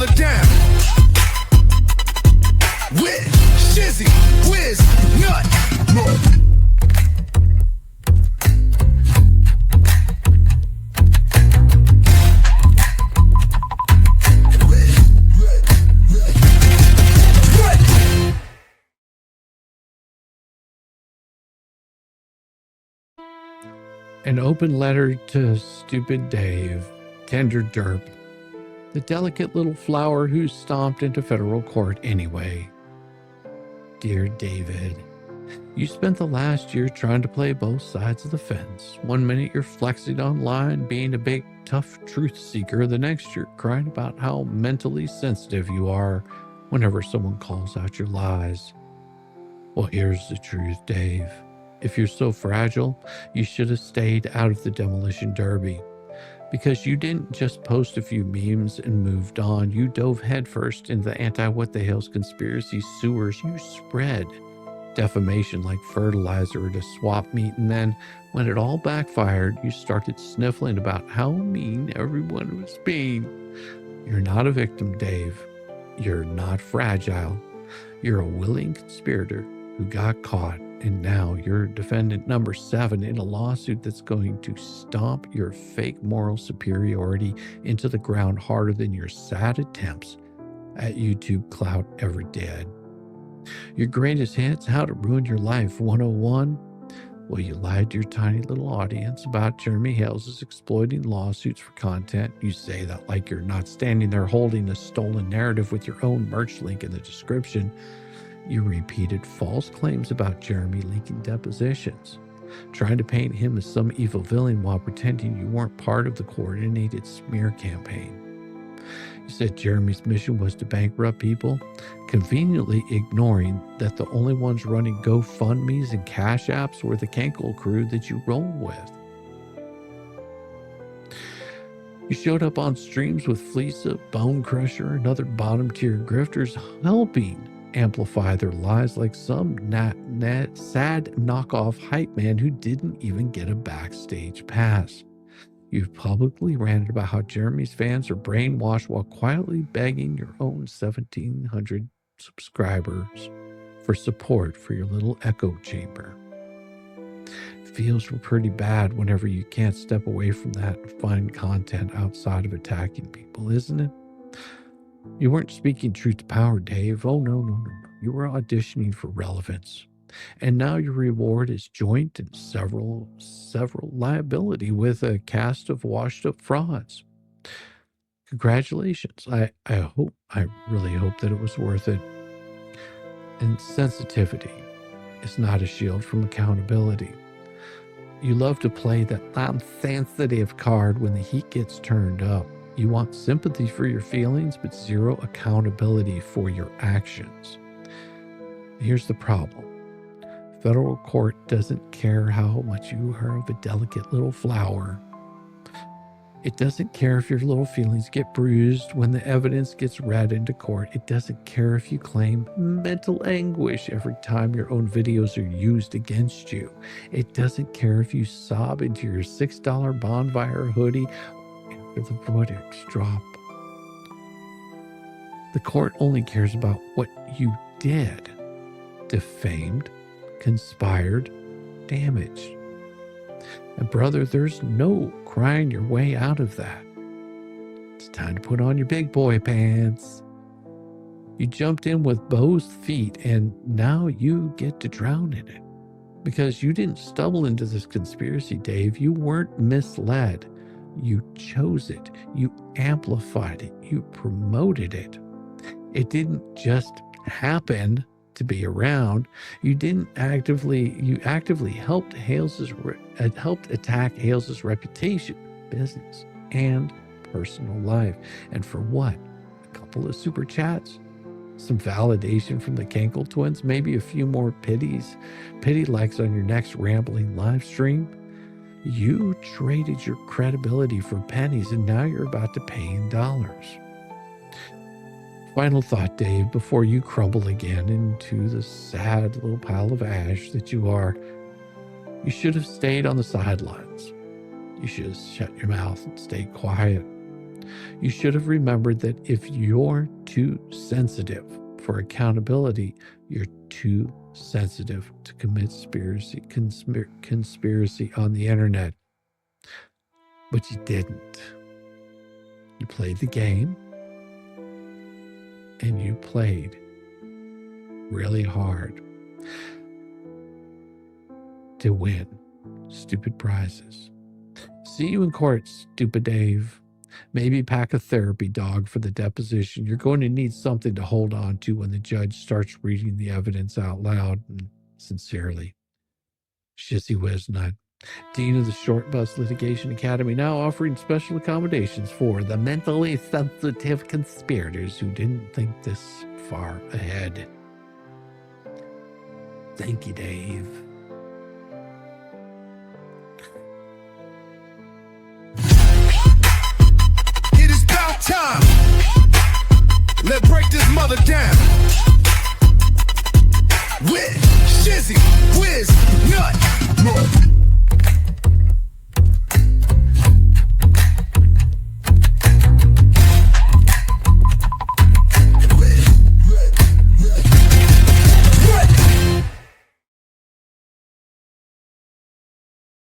brother down with Shizzywhiznut. An open letter to stupid Dave, tender derp, the delicate little flower who stomped into federal court anyway. Dear David, you spent the last year trying to play both sides of the fence. 1 minute you're flexing online, being a big, tough truth seeker. The next you're crying about how mentally sensitive you are whenever someone calls out your lies. Well, here's the truth, Dave. If you're so fragile, you should have stayed out of the demolition derby. Because you didn't just post a few memes and moved on. You dove headfirst into the anti-what-the-hell's conspiracy sewers. You spread defamation like fertilizer at a swap meet. And then when it all backfired, you started sniffling about how mean everyone was being. You're not a victim, Dave. You're not fragile. You're a willing conspirator who got caught. And now you're defendant number 7 in a lawsuit that's going to stomp your fake moral superiority into the ground harder than your sad attempts at YouTube clout ever did. Your greatest hits, How to Ruin Your Life 101. Well, you lied to your tiny little audience about Jeremy Hales' exploiting lawsuits for content. You say that like you're not standing there holding a stolen narrative with your own merch link in the description. You repeated false claims about Jeremy leaking depositions, trying to paint him as some evil villain while pretending you weren't part of the coordinated smear campaign. You said Jeremy's mission was to bankrupt people, conveniently ignoring that the only ones running GoFundMes and Cash Apps were the Kenkel crew that you roll with. You showed up on streams with Fleesa, Bone Crusher, and other bottom-tier grifters helping amplify their lies like some sad knockoff hype man who didn't even get a backstage pass. You've publicly ranted about how Jeremy's fans are brainwashed while quietly begging your own 1,700 subscribers for support for your little echo chamber. It feels pretty bad whenever you can't step away from that and find content outside of attacking people, isn't it? You weren't speaking truth to power, Dave. Oh, no. You were auditioning for relevance. And now your reward is joint and several liability with a cast of washed-up frauds. Congratulations. I really hope that it was worth it. And sensitivity is not a shield from accountability. You love to play that I'm sensitive card when the heat gets turned up. You want sympathy for your feelings, but zero accountability for your actions. Here's the problem. Federal court doesn't care how much you are of a delicate little flower. It doesn't care if your little feelings get bruised when the evidence gets read into court. It doesn't care if you claim mental anguish every time your own videos are used against you. It doesn't care if you sob into your $6 Bonfire hoodie the verdicts drop. The court only cares about what you did. Defamed, conspired, damaged. And brother, there's no crying your way out of that. It's time to put on your big boy pants. You jumped in with both feet and now you get to drown in it. Because you didn't stumble into this conspiracy, Dave. You weren't misled. You chose it. You amplified it. You promoted it. It didn't just happen to be around. You actively helped attack Hales's reputation, business, and personal life. And for what? A couple of super chats, some validation from the Kenkel twins, maybe a few more pity likes on your next rambling live stream. You traded your credibility for pennies, and now you're about to pay in dollars. Final thought, Dave, before you crumble again into the sad little pile of ash that you are. You should have stayed on the sidelines. You should have shut your mouth and stayed quiet. You should have remembered that if you're too sensitive for accountability, you're too sensitive to commit conspiracy on the internet. But you didn't. You played the game, and you played really hard to win stupid prizes. See you in court, stupid Dave. Maybe pack a therapy dog for the deposition. You're going to need something to hold on to when the judge starts reading the evidence out loud. And sincerely, Shizzywhiznut, Dean of the Short Bus Litigation Academy, now offering special accommodations for the mentally sensitive conspirators who didn't think this far ahead. Thank you, Dave. It is about time. Let's break this mother down. With Shizzywhiznut.